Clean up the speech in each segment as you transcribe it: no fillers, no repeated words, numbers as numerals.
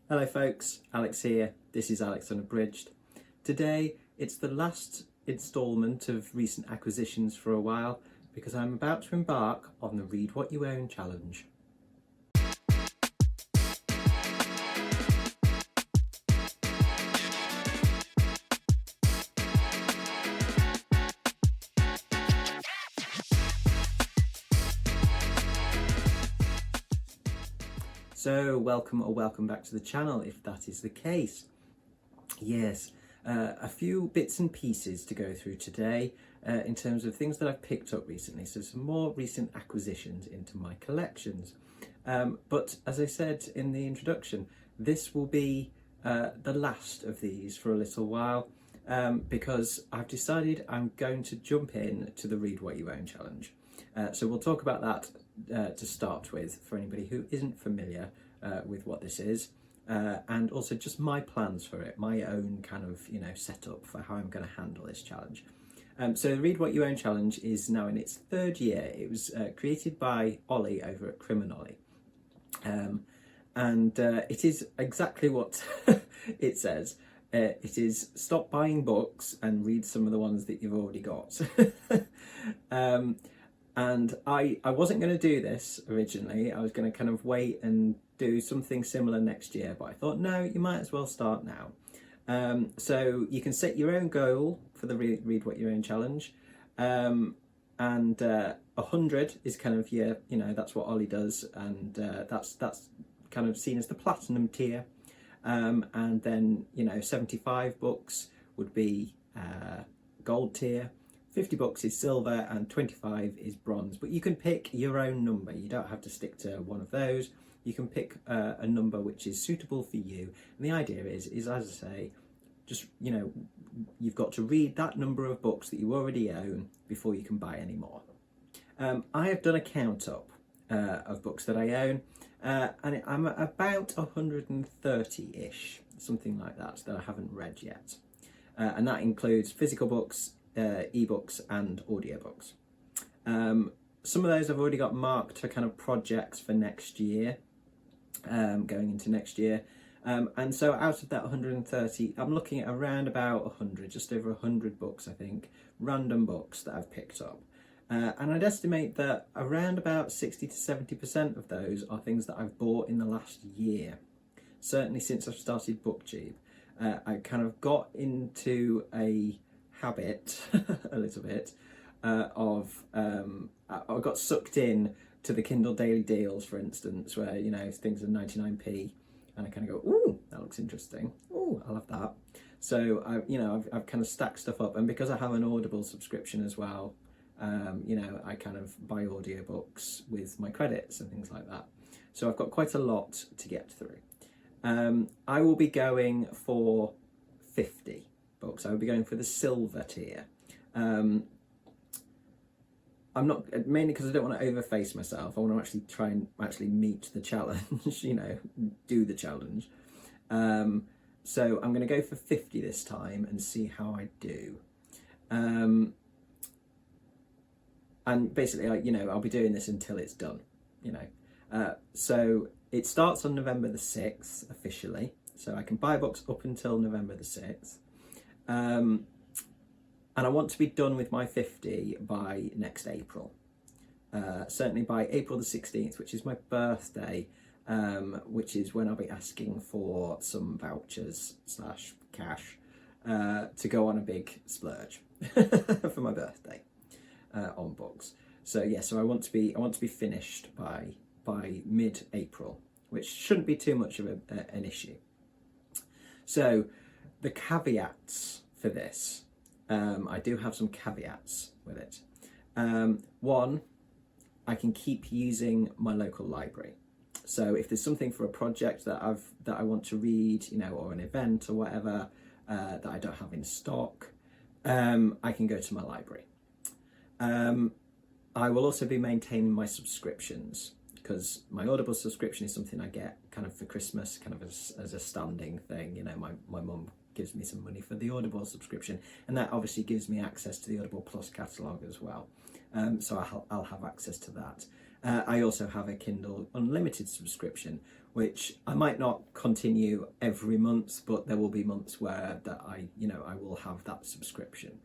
Hello folks, Alex here. This is Alex Unabridged. Today it's the last instalment of recent acquisitions for a while because I'm about to embark on the Read What You Own challenge. So welcome back to the channel if that is the case. Yes, a few bits and pieces to go through today in terms of things that I've picked up recently. So some more recent acquisitions into my collections. But as I said in the introduction, this will be the last of these for a little while because I've decided I'm going to jump in to the Read What You Own challenge. So we'll talk about that to start with for anybody who isn't familiar with what this is, and also just my plans for it, my own kind of setup for how I'm going to handle this challenge. So the Read What You Own challenge is now in its third year. It was created by Olly over at Olly, and it is exactly what it says. It is stop buying books and read some of the ones that you've already got. And I wasn't going to do this originally. I was going to kind of wait and do something similar next year, but I thought, no, you might as well start now. So you can set your own goal for the Read What You Own challenge. And 100 is kind of that's what Olly does, and that's kind of seen as the platinum tier. And then 75 books would be gold tier. 50 books is silver and 25 is bronze, but you can pick your own number. You don't have to stick to one of those. You can pick a number which is suitable for you. And the idea is as I say, just, you've got to read that number of books that you already own before you can buy any more. I have done a count up of books that I own, and I'm at about 130-ish, something like that I haven't read yet. And that includes physical books, ebooks and audiobooks. Some of those I've already got marked for kind of projects for next year, going into next year. And so out of that 130, I'm looking at around about 100, just over 100 books, I think, random books that I've picked up. And I'd estimate that around about 60 to 70% of those are things that I've bought in the last year. Certainly since I've started BookTube. I kind of got into a habit a little bit of I got sucked in to the Kindle Daily Deals, for instance, where things are 99p, and I kind of go, ooh, that looks interesting, ooh, I'll have that. So I've kind of stacked stuff up, and because I have an Audible subscription as well, I kind of buy audiobooks with my credits and things like that. So I've got quite a lot to get through. I will be going for 50 books. I will be going for the silver tier. I'm not, mainly because I don't want to overface myself. I want to actually try and meet the challenge, do the challenge. So I'm going to go for 50 this time and see how I do. And basically, I'll be doing this until it's done, So it starts on November the 6th officially. So I can buy books up until November the 6th. And I want to be done with my 50 by next April. Certainly by April the 16th, which is my birthday, which is when I'll be asking for some vouchers / cash to go on a big splurge for my birthday on books. So yeah, so I want to be finished by mid-April, which shouldn't be too much of an issue. So the caveats for this, I do have some caveats with it. One, I can keep using my local library. So if there's something for a project that I want to read, or an event or whatever that I don't have in stock, I can go to my library. I will also be maintaining my subscriptions, because my Audible subscription is something I get kind of for Christmas, kind of as a standing thing. My mum gives me some money for the Audible subscription, and that obviously gives me access to the Audible Plus catalogue as well. So I'll have access to that. I also have a Kindle Unlimited subscription, which I might not continue every month, but there will be months where I will have that subscription.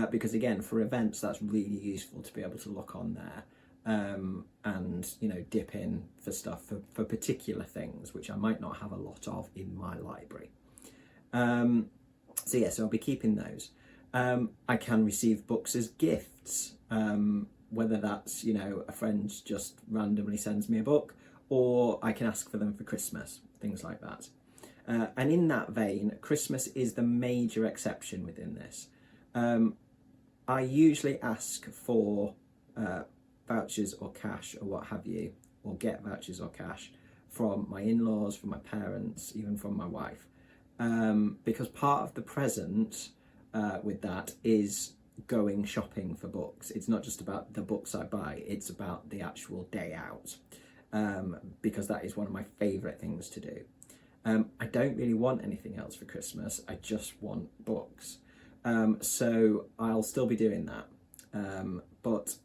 Because again, for events, that's really useful to be able to look on there and dip in for stuff for particular things which I might not have a lot of in my library. So I'll be keeping those. I can receive books as gifts, whether that's a friend just randomly sends me a book, or I can ask for them for Christmas, things like that. And in that vein, Christmas is the major exception within this. I usually ask for vouchers or cash or what have you, or get vouchers or cash from my in-laws, from my parents, even from my wife, because part of the present with that is going shopping for books. It's not just about the books I buy, it's about the actual day out, because that is one of my favourite things to do. I don't really want anything else for Christmas, I just want books. So I'll still be doing that. But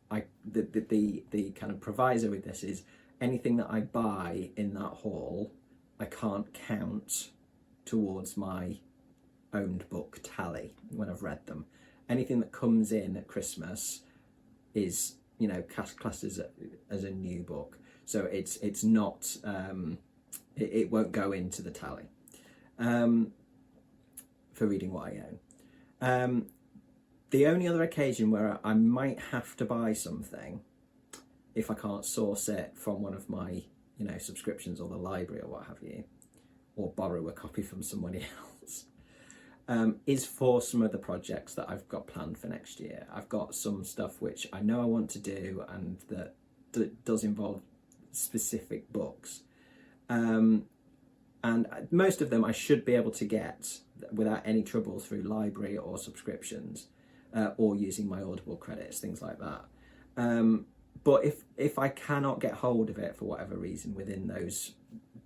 the kind of proviso with this is anything that I buy in that haul, I can't count towards my owned book tally when I've read them. Anything that comes in at Christmas is, classed as a new book. So it's not, it won't go into the tally for reading what I own. The only other occasion where I might have to buy something, if I can't source it from one of my, subscriptions or the library or what have you, or borrow a copy from somebody else, is for some of the projects that I've got planned for next year. I've got some stuff which I know I want to do and that does involve specific books. And most of them I should be able to get without any trouble through library or subscriptions, or using my Audible credits, things like that. But if I cannot get hold of it for whatever reason within those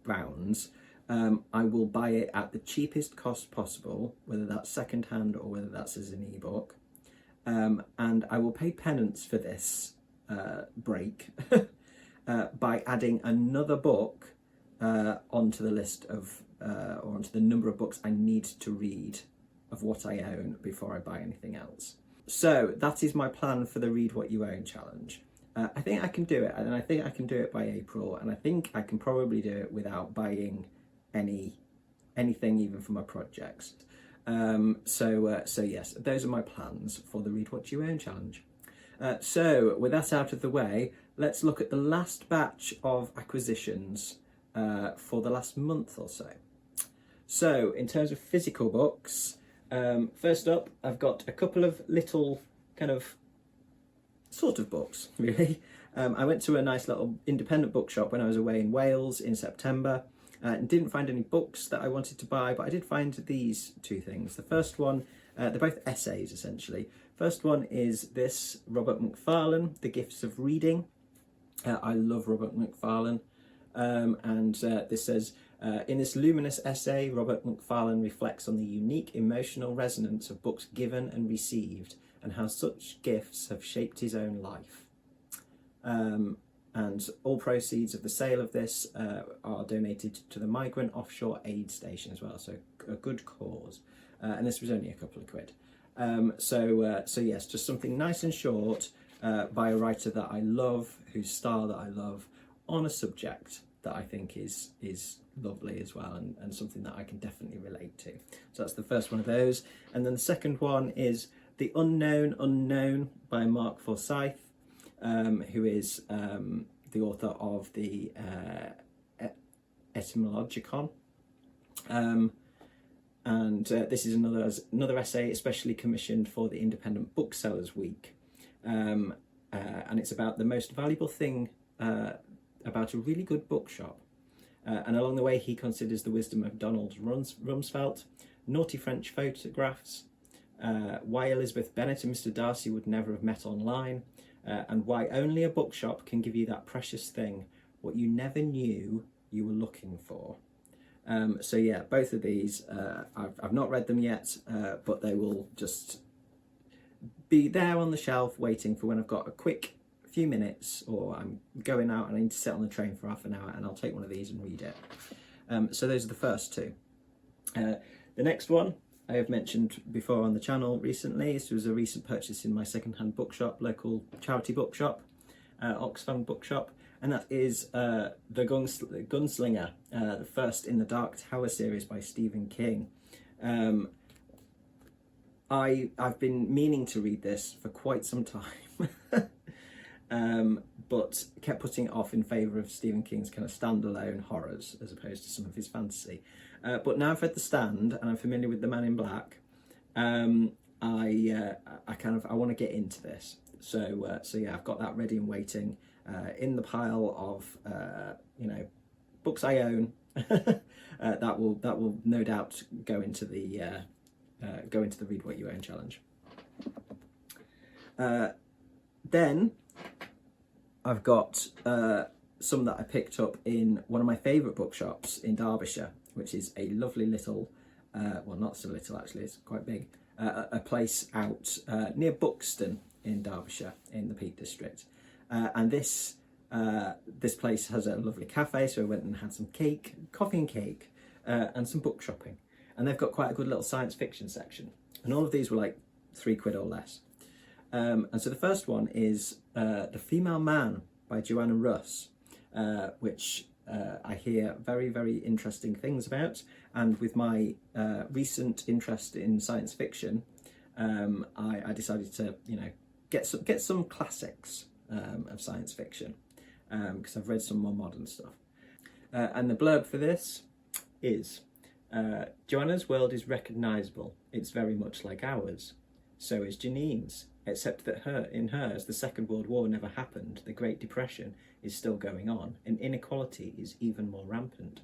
bounds, I will buy it at the cheapest cost possible, whether that's secondhand or whether that's as an ebook. And I will pay penance for this break by adding another book onto the list of, or onto the number of books I need to read of what I own before I buy anything else. So that is my plan for the Read What You Own challenge. I think I can do it, and I think I can do it by April, and I think I can probably do it without buying anything even for my projects. So yes, those are my plans for the Read What You Own challenge. So with that out of the way, let's look at the last batch of acquisitions for the last month or so. So in terms of physical books, first up, I've got a couple of little kind of sort of books, really. I went to a nice little independent bookshop when I was away in Wales in September and didn't find any books that I wanted to buy, but I did find these two things. The first one, they're both essays essentially. First one is this, Robert Macfarlane, The Gifts of Reading. I love Robert Macfarlane. And this says, in this luminous essay, Robert Macfarlane reflects on the unique emotional resonance of books given and received and how such gifts have shaped his own life. And all proceeds of the sale of this are donated to the Migrant Offshore Aid Station as well, so a good cause. And this was only a couple of quid. So yes, just something nice and short by a writer that I love, whose style that I love, on a subject that I think is lovely as well, and something that I can definitely relate to. So that's the first one of those. And then the second one is The Unknown Unknown by Mark Forsyth, who is the author of the Etymologicon. And this is another essay especially commissioned for the Independent Booksellers Week. And it's about the most valuable thing about a really good bookshop. And along the way he considers the wisdom of Donald Rumsfeld, naughty French photographs, why Elizabeth Bennet and Mr. Darcy would never have met online, and why only a bookshop can give you that precious thing, what you never knew you were looking for. So yeah, both of these, I've not read them yet, but they will just be there on the shelf waiting for when I've got a quick few minutes, or I'm going out and I need to sit on the train for half an hour, and I'll take one of these and read it. So those are the first two. The next one I have mentioned before on the channel recently. This was a recent purchase in my second-hand bookshop, local charity bookshop, Oxfam bookshop, and that is The Gunslinger, the first in the Dark Tower series by Stephen King. I've been meaning to read this for quite some time, but kept putting it off in favour of Stephen King's kind of standalone horrors as opposed to some of his fantasy. But now I've read The Stand and I'm familiar with The Man in Black, I want to get into this. So yeah, I've got that ready and waiting in the pile of books I own. that will no doubt go into the Read What You Own challenge. Then I've got some that I picked up in one of my favourite bookshops in Derbyshire, which is a lovely little, well, not so little actually, it's quite big, a place out near Buxton in Derbyshire in the Peak District. And this place has a lovely cafe, so I went and had some coffee and cake, and some book shopping. And they've got quite a good little science fiction section. And all of these were like £3 or less. And so the first one is The Female Man by Joanna Russ, which I hear very, very interesting things about. And with my recent interest in science fiction, I decided to, get some classics of science fiction, because I've read some more modern stuff. And the blurb for this is, Joanna's world is recognisable. It's very much like ours. So is Janine's, except that in hers, the Second World War never happened, the Great Depression is still going on, and inequality is even more rampant.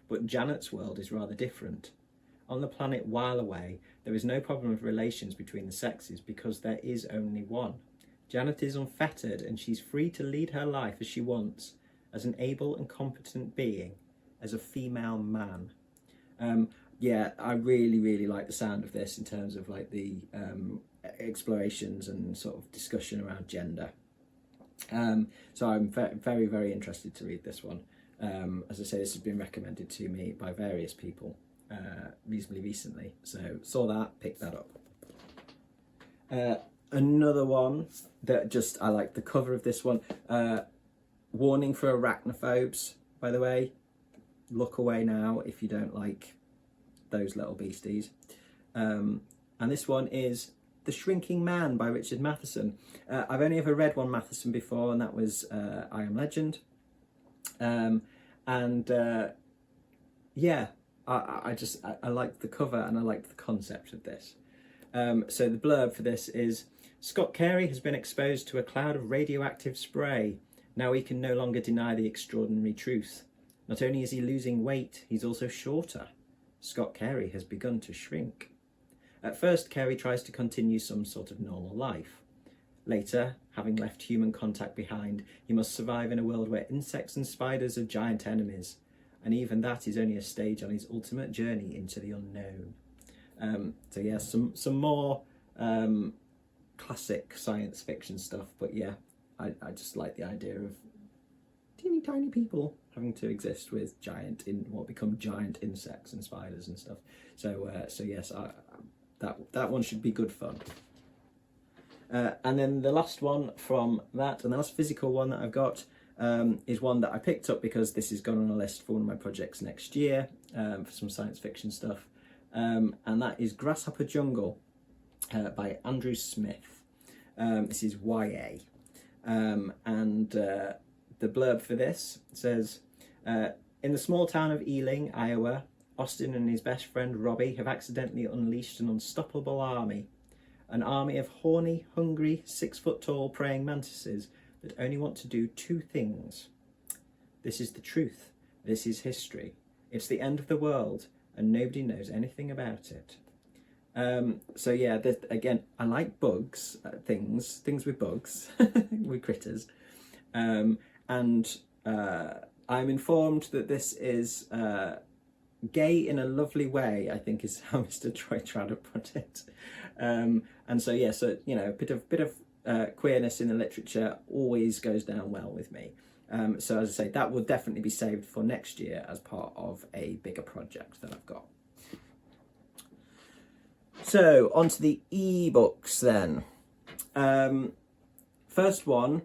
But Janet's world is rather different. On the planet While Away, there is no problem of relations between the sexes because there is only one. Janet is unfettered and she's free to lead her life as she wants, as an able and competent being, as a female man. Yeah, I really, really like the sound of this in terms of like the explorations and sort of discussion around gender. So I'm very, very interested to read this one. As I say, this has been recommended to me by various people reasonably recently. So saw that, picked that up. Another one that I like the cover of this one. Warning for arachnophobes, by the way. Look away now if you don't like those little beasties. And this one is The Shrinking Man by Richard Matheson. I've only ever read one Matheson before, and that was I Am Legend. Yeah, I liked the cover and I liked the concept of this. So the blurb for this is, Scott Carey has been exposed to a cloud of radioactive spray. Now he can no longer deny the extraordinary truth. Not only is he losing weight, he's also shorter. Scott Carey has begun to shrink. At first, Carey tries to continue some sort of normal life. Later, having left human contact behind, he must survive in a world where insects and spiders are giant enemies. And even that is only a stage on his ultimate journey into the unknown. So yeah, some more classic science fiction stuff. But yeah, I just like the idea of teeny tiny people having to exist with what become giant insects and spiders and stuff. So yes, that one should be good fun. And then the last one from that, and the last physical one that I've got, is one that I picked up because this is gone on a list for one of my projects next year, for some science fiction stuff. And that is Grasshopper Jungle by Andrew Smith. This is YA. And the blurb for this says, in the small town of Ealing, Iowa, Austin and his best friend Robbie have accidentally unleashed an unstoppable army. An army of horny, hungry, 6-foot-tall praying mantises that only want to do two things. This is the truth. This is history. It's the end of the world, and nobody knows anything about it. So yeah, again, I like bugs, things with bugs, with critters. And I'm informed that this is gay in a lovely way, I think is how Mr. Troy Trotter put it. And so yeah, so a bit of queerness in the literature always goes down well with me. So as I say, that will definitely be saved for next year as part of a bigger project that I've got. So on to the ebooks then. First one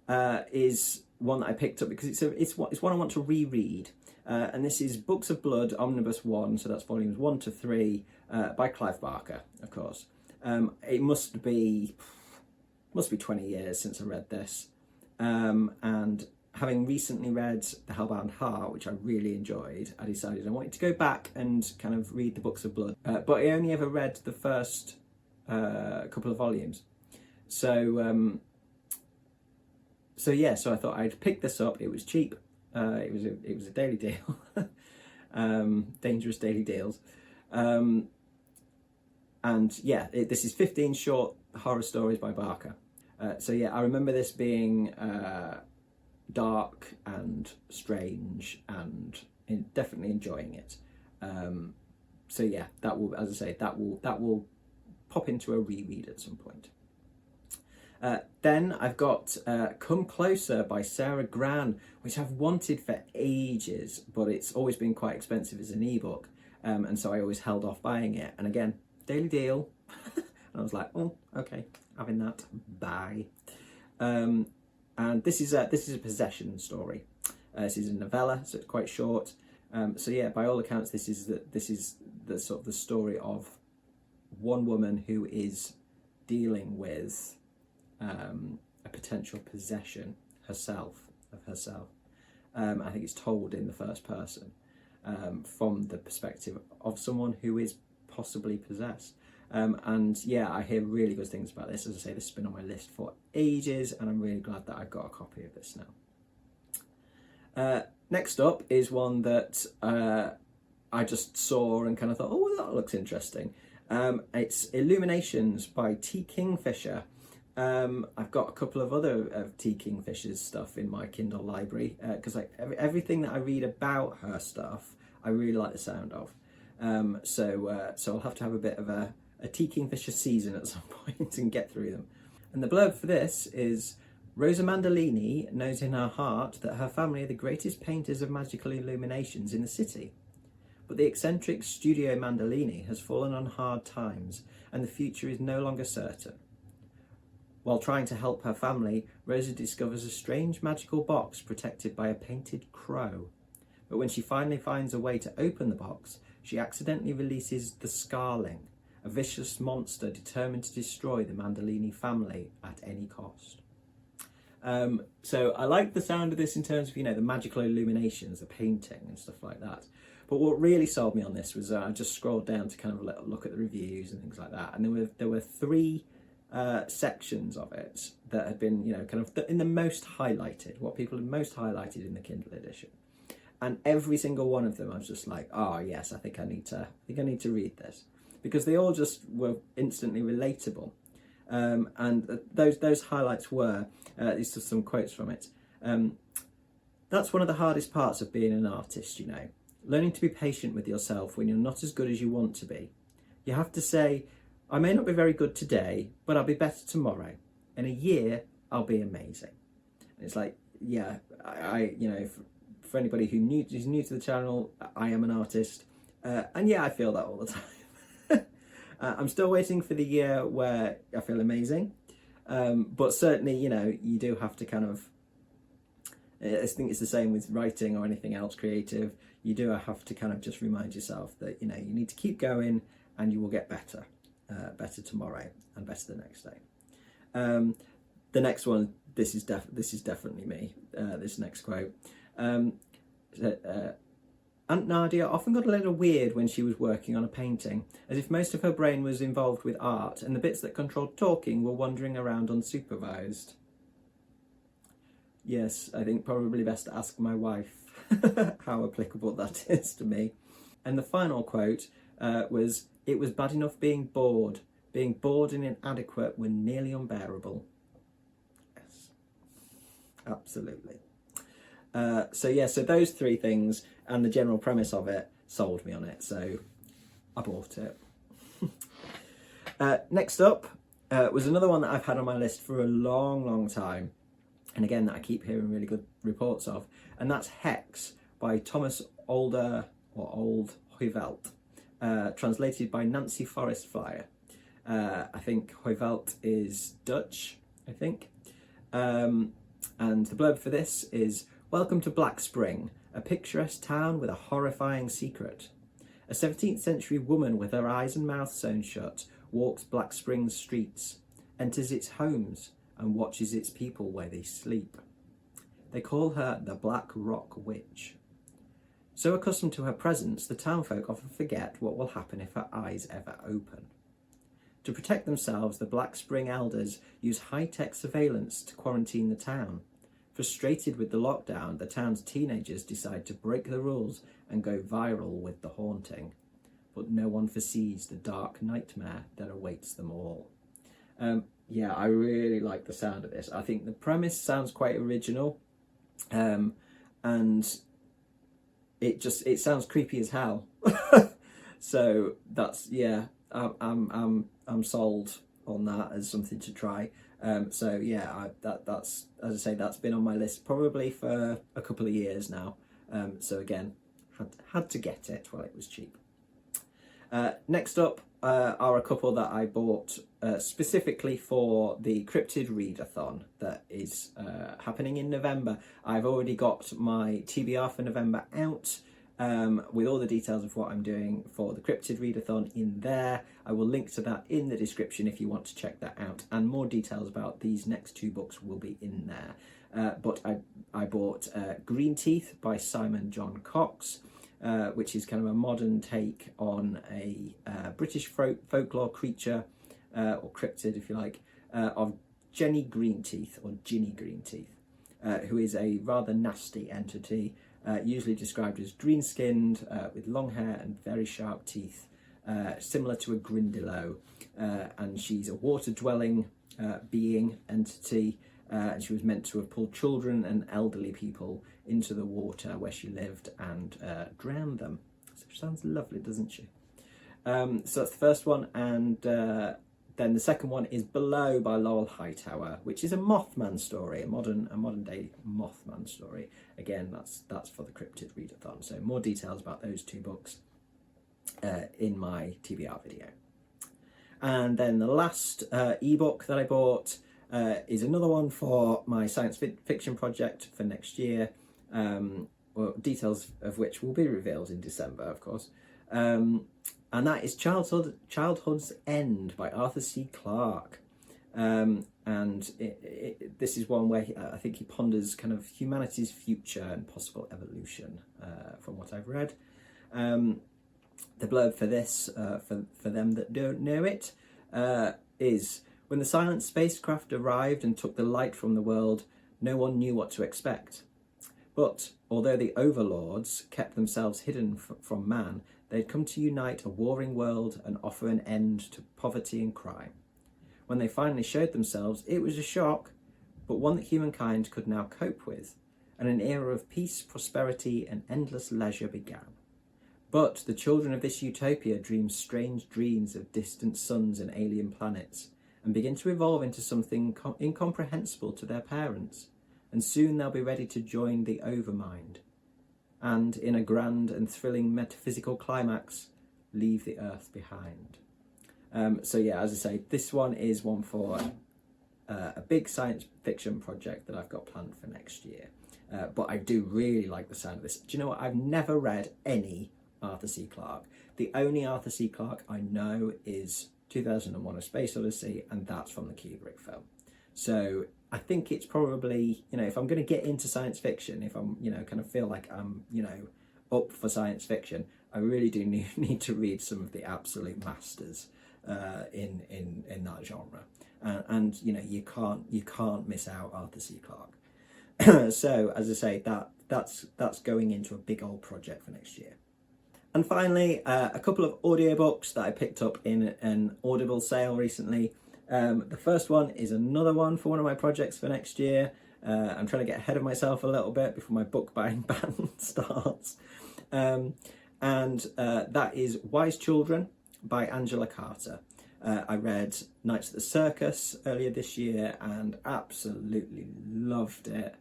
is one that I picked up because it's one I want to reread. And this is Books of Blood Omnibus 1, so that's volumes 1 to 3, by Clive Barker, of course. It must be 20 years since I read this. And having recently read The Hellbound Heart, which I really enjoyed, I decided I wanted to go back and kind of read the Books of Blood. But I only ever read the first couple of volumes. So yeah, so I thought I'd pick this up. It was cheap. It was a daily deal, dangerous daily deals, and yeah, this is 15 short horror stories by Barker. So yeah, I remember this being dark and strange, and definitely enjoying it. So yeah, that will, as I say, that will pop into a reread at some point. Then I've got Come Closer by Sarah Gran, which I've wanted for ages, but it's always been quite expensive as an ebook, and so I always held off buying it. And again, daily deal, and I was like, oh, okay, having that, bye. And this is a possession story. This is a novella, so it's quite short. So yeah, by all accounts, this is the sort of the story of one woman who is dealing with a potential possession of herself. I think it's told in the first person, from the perspective of someone who is possibly possessed. And yeah, I hear really good things about this. As I say, this has been on my list for ages, and I'm really glad that I've got a copy of this now. Next up is one that I just saw and kind of thought, oh, that looks interesting. It's Illuminations by T. Kingfisher. I've got a couple of other of T. Kingfisher's stuff in my Kindle library, because everything that I read about her stuff, I really like the sound of. So I'll have to have a bit of a T. Kingfisher season at some point and get through them. And the blurb for this is, Rosa Mandolini knows in her heart that her family are the greatest painters of magical illuminations in the city. But the eccentric Studio Mandolini has fallen on hard times, and the future is no longer certain. While trying to help her family, Rosa discovers a strange magical box protected by a painted crow. But when she finally finds a way to open the box, she accidentally releases the Scarling, a vicious monster determined to destroy the Mandolini family at any cost. So I like the sound of this in terms of, the magical illuminations, the painting and stuff like that. But what really sold me on this was I just scrolled down to kind of look at the reviews and things like that. And there were three sections of it that had been, kind of in the most highlighted, what people had most highlighted in the Kindle edition. And every single one of them, I was just like, oh yes, I think I need to read this, because they all just were instantly relatable. And those highlights were, these are some quotes from it. That's one of the hardest parts of being an artist, learning to be patient with yourself when you're not as good as you want to be. You have to say, I may not be very good today, but I'll be better tomorrow. In a year, I'll be amazing. And it's like, yeah, for anybody who's new to the channel, I am an artist. And yeah, I feel that all the time. I'm still waiting for the year where I feel amazing. But certainly, you do have to kind of, I think it's the same with writing or anything else creative. You do have to kind of just remind yourself that, you need to keep going and you will get better. Better tomorrow and better the next day. The next one, this is definitely me. This next quote. Aunt Nadia often got a little weird when she was working on a painting, as if most of her brain was involved with art and the bits that controlled talking were wandering around unsupervised. Yes, I think probably best to ask my wife how applicable that is to me. And the final quote was, it was bad enough being bored. Being bored and inadequate were nearly unbearable. Yes, absolutely. So those three things and the general premise of it sold me on it, so I bought it. Next up, was another one that I've had on my list for a long time, and again that I keep hearing really good reports of, and that's Hex by Thomas Older or Old Hoyvelt, translated by Nancy Forrest Flyer. I think Hoyvelt is Dutch, I think. And the blurb for this is, "Welcome to Black Spring, a picturesque town with a horrifying secret. A 17th century woman with her eyes and mouth sewn shut walks Black Spring's streets, enters its homes, and watches its people where they sleep. They call her the Black Rock Witch. So accustomed to her presence, the townfolk often forget what will happen if her eyes ever open. To protect themselves, the Black Spring elders use high-tech surveillance to quarantine the town. Frustrated with the lockdown, the town's teenagers decide to break the rules and go viral with the haunting. But no one foresees the dark nightmare that awaits them all." Yeah, I really like the sound of this. I think the premise sounds quite original, and it sounds creepy as hell. So that's, yeah, I'm sold on that as something to try. So yeah, that's, as I say, that's been on my list probably for a couple of years now. So again, had to get it while it was cheap. Next up are a couple that I bought specifically for the Crypted Readathon that is happening in November. I've already got my TBR for November out, with all the details of what I'm doing for the Crypted Readathon in there. I will link to that in the description if you want to check that out, and more details about these next two books will be in there. But I bought Green Teeth by Simon John Cox, which is kind of a modern take on a British folklore creature, or cryptid if you like, of Jenny Greenteeth, or Ginny Greenteeth, who is a rather nasty entity, usually described as green-skinned, with long hair and very sharp teeth, similar to a Grindylow, and she's a water-dwelling entity, and she was meant to have pulled children and elderly people into the water where she lived and drowned them. So she sounds lovely, doesn't she? So that's the first one, and then the second one is Below by Laurel Hightower, which is a Mothman story, a modern day Mothman story. Again, that's for the Cryptid Readathon. So more details about those two books in my TBR video. And then the last ebook that I bought is another one for my science fiction project for next year. Well, details of which will be revealed in December, of course. And that is Childhood's End by Arthur C. Clarke. And this is one where I think he ponders kind of humanity's future and possible evolution, from what I've read. The blurb for this, for them that don't know it, is, "When the silent spacecraft arrived and took the light from the world, no one knew what to expect. But although the overlords kept themselves hidden from man, they'd come to unite a warring world and offer an end to poverty and crime. When they finally showed themselves, it was a shock, but one that humankind could now cope with, and an era of peace, prosperity, and endless leisure began. But the children of this utopia dream strange dreams of distant suns and alien planets, and begin to evolve into something incomprehensible to their parents, and soon they'll be ready to join the Overmind, and in a grand and thrilling metaphysical climax, leave the Earth behind." So yeah, as I say, this one is one for a big science fiction project that I've got planned for next year. But I do really like the sound of this. Do you know what? I've never read any Arthur C. Clarke. The only Arthur C. Clarke I know is 2001: A Space Odyssey, and that's from the Kubrick film. So I think it's probably, if I'm going to get into science fiction, if I'm, kind of feel like I'm, up for science fiction, I really do need to read some of the absolute masters in that genre. And you can't miss out Arthur C. Clarke. So as I say, that's going into a big old project for next year. And finally, a couple of audiobooks that I picked up in an Audible sale recently. The first one is another one for one of my projects for next year. I'm trying to get ahead of myself a little bit before my book buying ban starts. And that is Wise Children by Angela Carter. I read Nights at the Circus earlier this year and absolutely loved it.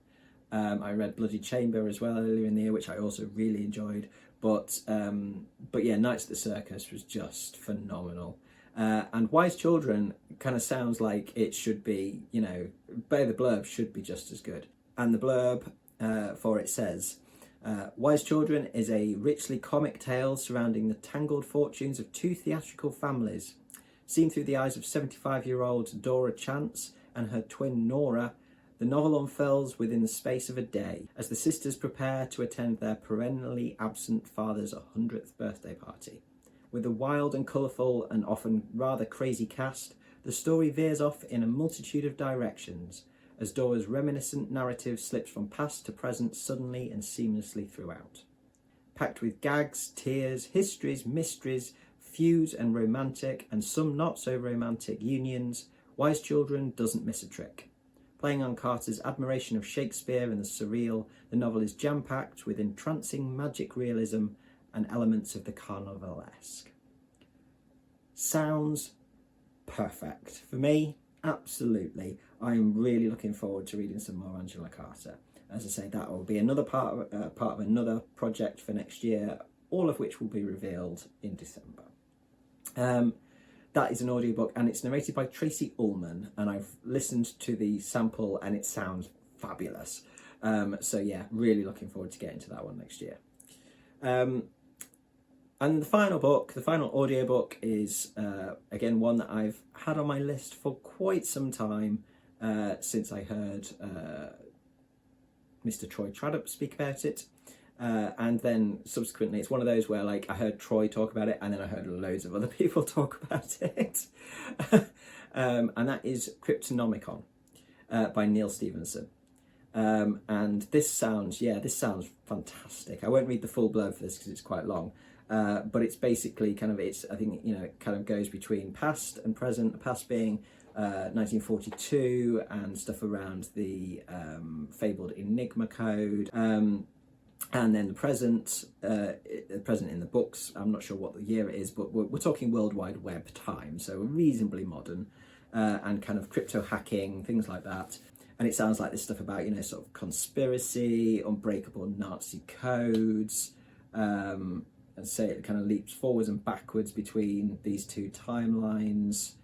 I read Bloody Chamber as well earlier in the year, which I also really enjoyed. But yeah, Nights at the Circus was just phenomenal. And Wise Children kind of sounds like it should be, you know, the blurb should be just as good. And the blurb for it says, Wise Children is a richly comic tale surrounding the tangled fortunes of two theatrical families. Seen through the eyes of 75-year-old Dora Chance and her twin Nora, the novel unfurls within the space of a day as the sisters prepare to attend their perennially absent father's 100th birthday party. With a wild and colourful and often rather crazy cast, the story veers off in a multitude of directions as Dora's reminiscent narrative slips from past to present suddenly and seamlessly throughout. Packed with gags, tears, histories, mysteries, feuds and romantic and some not so romantic unions, Wise Children doesn't miss a trick. Playing on Carter's admiration of Shakespeare and the surreal, the novel is jam-packed with entrancing magic realism and elements of the carnivalesque. Sounds perfect. For me, absolutely. I'm really looking forward to reading some more Angela Carter. As I say, that will be another part of another project for next year, all of which will be revealed in December. That is an audiobook and it's narrated by Tracy Ullman, and I've listened to the sample and it sounds fabulous. So yeah, really looking forward to getting to that one next year. And the final audiobook is, again, one that I've had on my list for quite some time since I heard Mr. Troy Tradup speak about it. And then subsequently, it's one of those where like I heard Troy talk about it and then I heard loads of other people talk about it. And that is Cryptonomicon by Neil Stevenson. And this sounds fantastic. I won't read the full blurb for this because it's quite long. But it's basically I think, you know, it kind of goes between past and present, the past being 1942 and stuff around the fabled Enigma code. And then the present in the books, I'm not sure what the year it is, but we're talking World Wide Web time, so reasonably modern, and kind of crypto hacking, things like that. And it sounds like this stuff about, you know, sort of conspiracy, unbreakable Nazi codes, and say it kind of leaps forwards and backwards between these two timelines,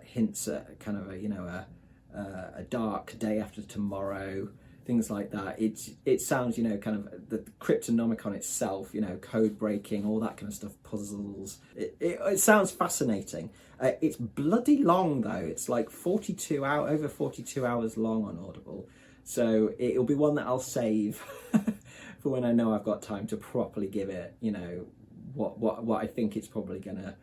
hints at kind of a dark day after tomorrow, things like that. It sounds, you know, kind of the Cryptonomicon itself, you know, code breaking, all that kind of stuff, puzzles. It sounds fascinating. It's bloody long though. It's like over 42 hours long on Audible. So it'll be one that I'll save for when I know I've got time to properly give it, you know, what I think it's probably gonna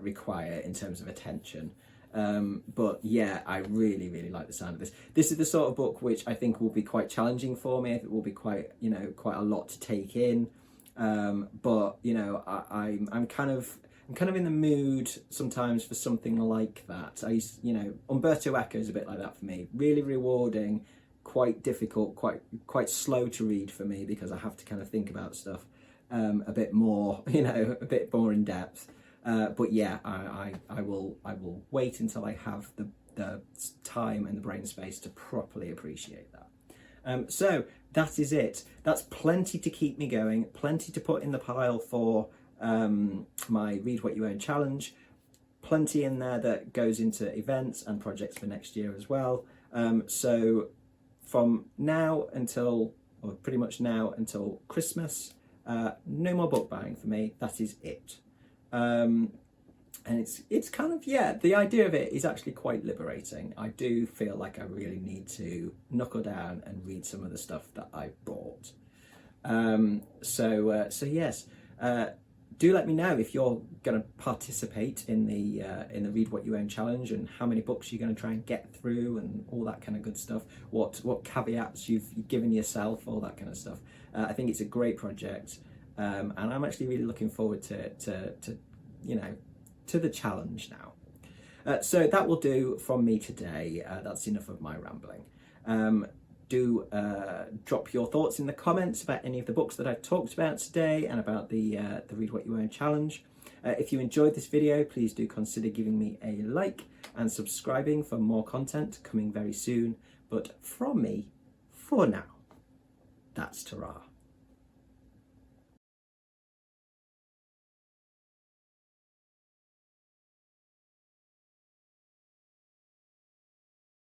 require in terms of attention. But yeah, I really, really like the sound of this. This is the sort of book which I think will be quite challenging for me. It will be quite a lot to take in. But you know, I'm kind of in the mood sometimes for something like that. Umberto Eco is a bit like that for me. Really rewarding, quite difficult, quite slow to read for me because I have to kind of think about stuff a bit more, you know, a bit more in depth. But yeah, I will wait until I have the time and the brain space to properly appreciate that. So that is it. That's plenty to keep me going, plenty to put in the pile for my Read What You Own challenge, plenty in there that goes into events and projects for next year as well. So from now until, or pretty much now until Christmas, no more book buying for me. That is it. And it's kind of, yeah, the idea of it is actually quite liberating. I do feel like I really need to knuckle down and read some of the stuff that I bought. So yes, do let me know if you're going to participate in the Read What You Own challenge and how many books you're going to try and get through and all that kind of good stuff. What caveats you've given yourself, all that kind of stuff. I think it's a great project. And I'm actually really looking forward to the challenge now. So that will do from me today. That's enough of my rambling. Do drop your thoughts in the comments about any of the books that I've talked about today and about the Read What You Own challenge. If you enjoyed this video, please do consider giving me a like and subscribing for more content coming very soon. But from me, for now, that's ta-ra.